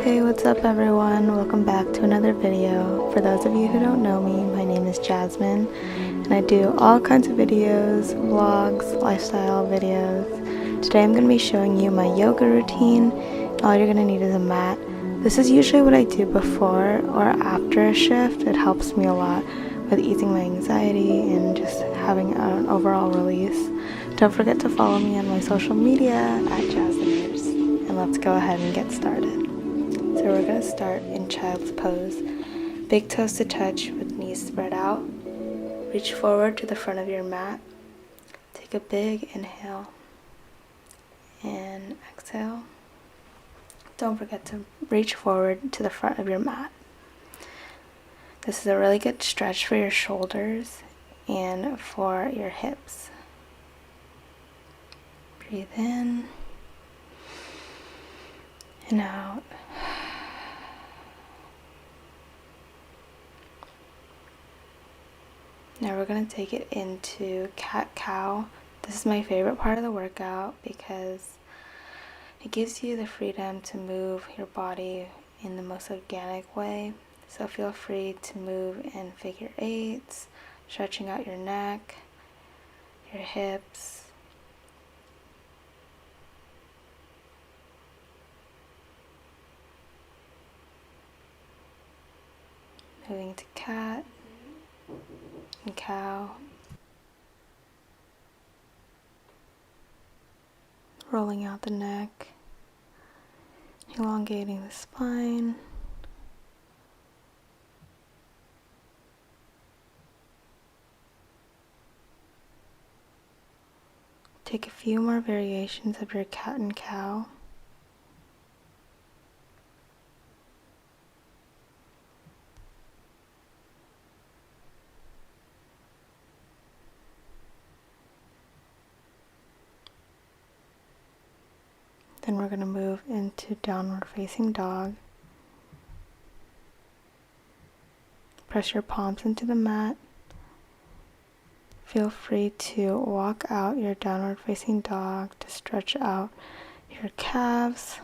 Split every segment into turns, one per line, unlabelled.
Hey, what's up everyone? Welcome back to another video. For those of you who don't know me, my name is Jasmine and I do all kinds of videos, vlogs, lifestyle videos. Today I'm going to be showing you my yoga routine. All you're going to need is a mat. This is usually what I do before or after a shift. It helps me a lot with easing my anxiety and just having an overall release. Don't forget to follow me on my social media at Jasminers. And let's go ahead and get started. So we're going to start in child's pose. Big toes to touch with knees spread out. Reach forward to the front of your mat. Take a big inhale and exhale. Don't forget to reach forward to the front of your mat. This is a really good stretch for your shoulders and for your hips. Breathe in and out. Now we're going to take it into cat-cow. This is my favorite part of the workout because it gives you the freedom to move your body in the most organic way. So feel free to move in figure eights, stretching out your neck, your hips. Moving to cat and cow. Rolling out the neck, elongating the spine. Take a few more variations of your cat and cow. Then we're going to move into downward facing dog. Press your palms into the mat. Feel free to walk out your downward facing dog to stretch out your calves.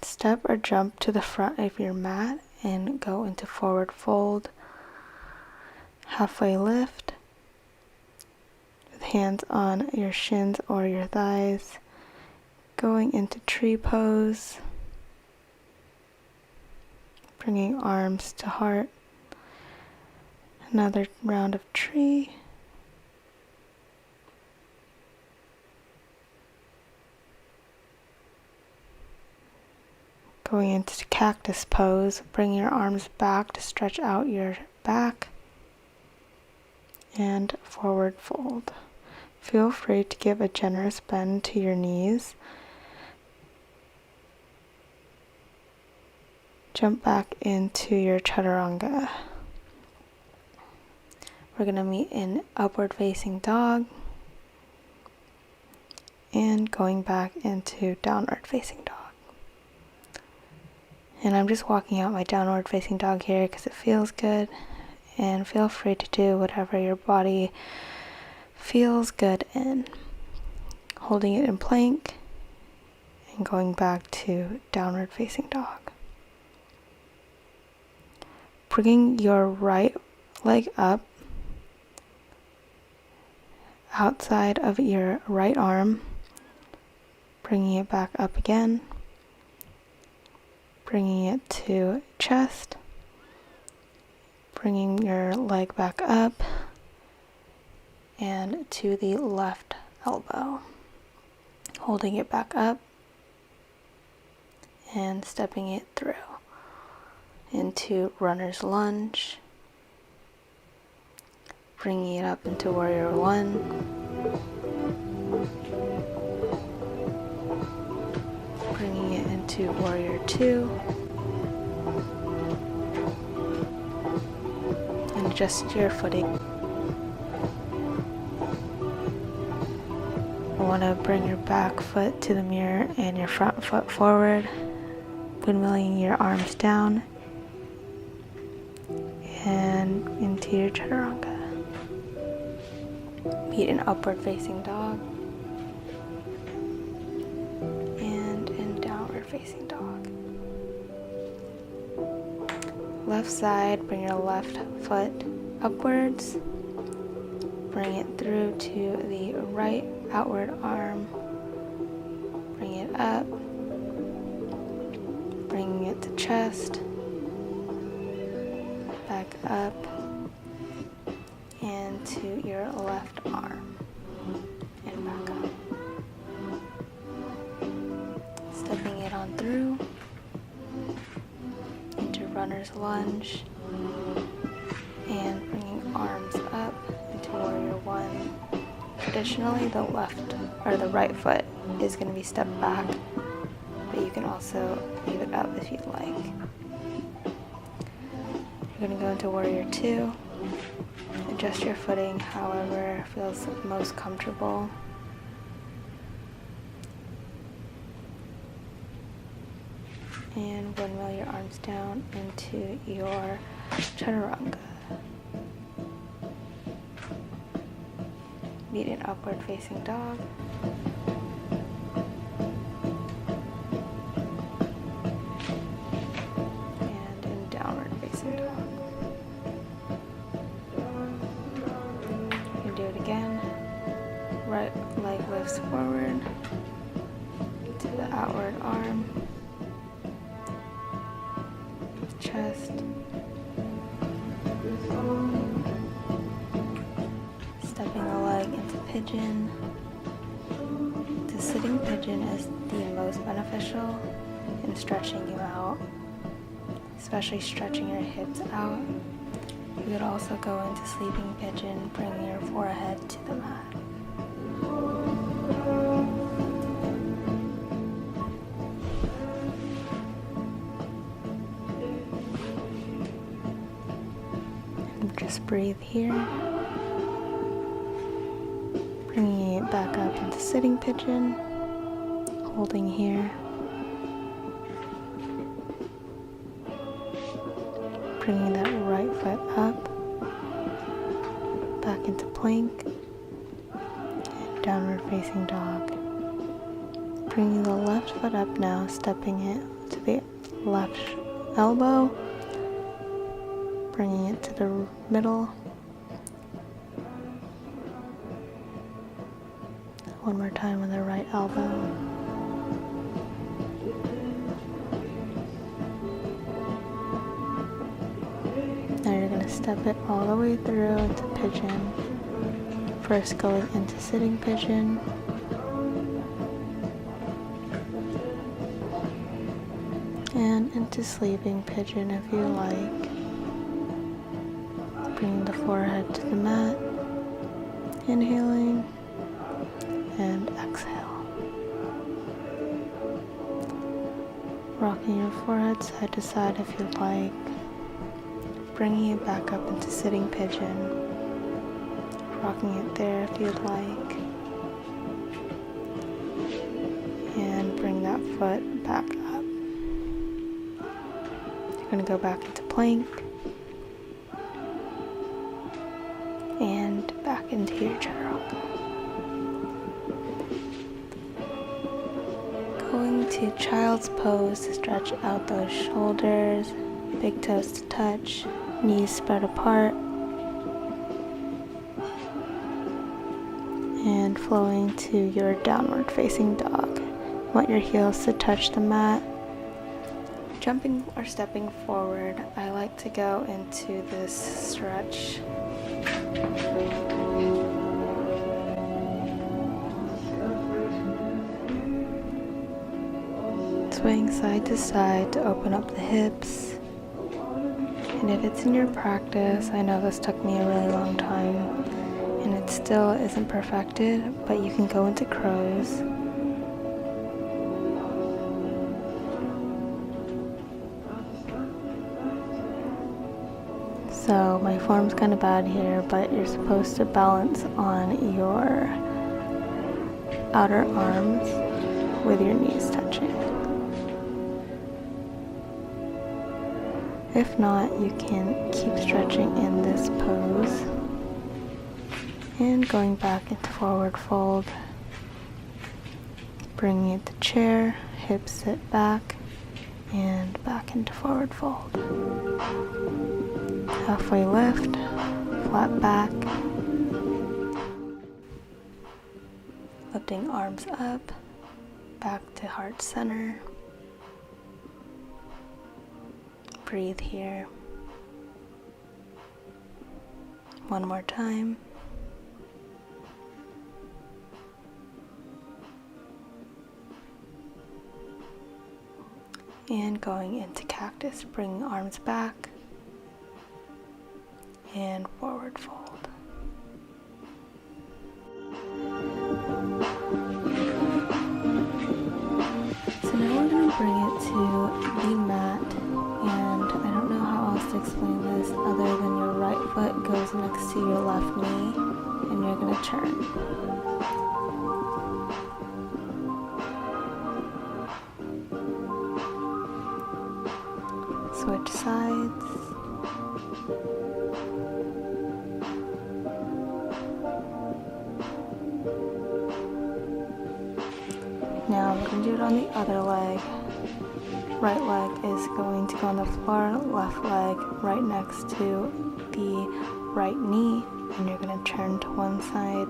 Step or jump to the front of your mat and go into forward fold. Halfway lift with hands on your shins or your thighs. Going into tree pose. Bringing arms to heart. Another round of tree. Going into cactus pose, bring your arms back to stretch out your back and forward fold. Feel free to give a generous bend to your knees. Jump back into your chaturanga. We're going to meet in upward facing dog and going back into downward facing dog. And I'm just walking out my downward facing dog here because it feels good. And feel free to do whatever your body feels good in. Holding it in plank and going back to downward facing dog. Bringing your right leg up outside of your right arm. Bringing it back up again. Bringing it to chest, bringing your leg back up and to the left elbow, holding it back up and stepping it through into runner's lunge, bringing it up into warrior one, bringing it into warrior two, and adjust your footing. You want to bring your back foot to the mirror and your front foot forward, windmilling your arms down and into your chaturanga. Meet in upward facing dog and in downward facing dog. Left side, bring your left foot upwards. Bring it through to the right outward arm. Bring it up. Bringing it to chest. Back up. And to your left arm. And back up. Stepping it on through. Into runner's lunge. And bringing arms up into warrior one. Traditionally, the left or the right foot is going to be stepped back, but you can also leave it up if you'd like. You're going to go into warrior two. Adjust your footing however feels most comfortable. And windmill your arms down into your chaturanga. Meet in upward facing dog. And in downward facing dog. You can do it again. Right leg lifts forward to the outward arm. Chest. Stepping the leg into pigeon. The sitting pigeon is the most beneficial in stretching you out, especially stretching your hips out. You could also go into sleeping pigeon, bringing your forehead to the mat. And just breathe here. Bringing it back up into sitting pigeon, holding here. Bringing that right foot up, back into plank, and downward facing dog. Bringing the left foot up now, stepping it to the left elbow, bringing it to the middle. One more time with the right elbow. Now you're going to step it all the way through into pigeon. First going into sitting pigeon. And into sleeping pigeon if you like. Bringing the forehead to the mat. Inhaling. And exhale. Rocking your forehead side to side if you like. Bringing it back up into sitting pigeon. Rocking it there if you'd like. And bring that foot back up. You're going to go back into plank. And back into your chaturanga. Going to child's pose to stretch out those shoulders, big toes to touch, knees spread apart, and flowing to your downward facing dog. You want your heels to touch the mat. Jumping or stepping forward, I like to go into this stretch. Swaying side to side to open up the hips. And if it's in your practice, I know this took me a really long time and it still isn't perfected, but you can go into crows. So my form's kind of bad here, but you're supposed to balance on your outer arms with your knees touching. If not, you can keep stretching in this pose and going back into forward fold, bringing it to chair, hips sit back, and back into forward fold. Halfway lift, flat back, lifting arms up, back to heart center. Breathe here. One more time. And going into cactus, bringing arms back and forward fold. So now we're going to bring it to the mat, and I don't know how else to explain this other than your right foot goes next to your left knee and you're going to turn. Switch sides. Now we're going to do it on the other leg. Right leg is going to go on the floor, left leg right next to the right knee, and you're going to turn to one side,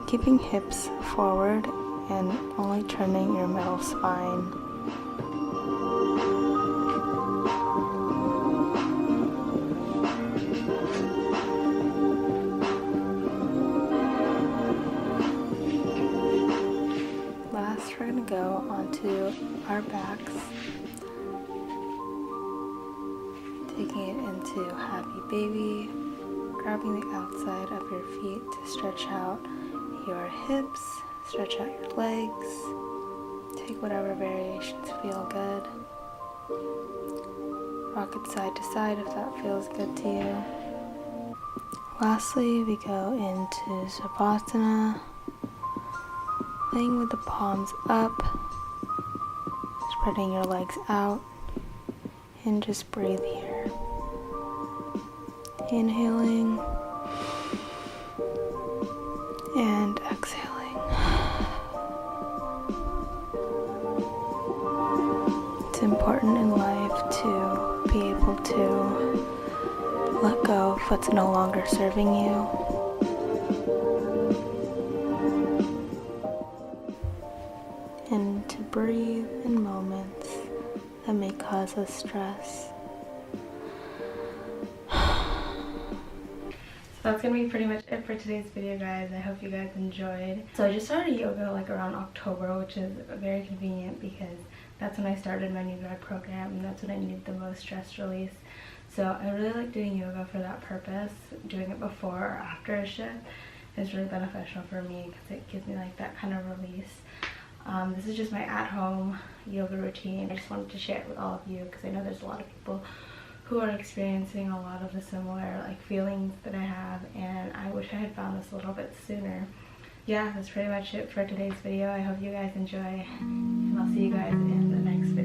keeping hips forward and only turning your middle spine. Last, we're going to go onto our backs, taking it into happy baby, grabbing the outside of your feet to stretch out your hips, stretch out your legs, take whatever variations feel good. Rock it side to side if that feels good to you. Lastly, we go into Savasana, laying with the palms up, spreading your legs out, and just breathe here. Inhaling and exhaling. It's important in life to be able to let go of what's no longer serving you. And to breathe in moments that may cause us stress. So that's gonna be pretty much it for today's video, guys. I hope you guys enjoyed. So I just started yoga like around October, which is very convenient because that's when I started my new grad program and that's when I needed the most stress release. So I really like doing yoga for that purpose. Doing it before or after a shift is really beneficial for me because it gives me like that kind of release. This is just my at-home yoga routine. I just wanted to share it with all of you because I know there's a lot of people who are experiencing a lot of the similar like feelings that I have, and I wish I had found this a little bit sooner. Yeah, that's pretty much it for today's video. I hope you guys enjoy, and I'll see you guys in the next video.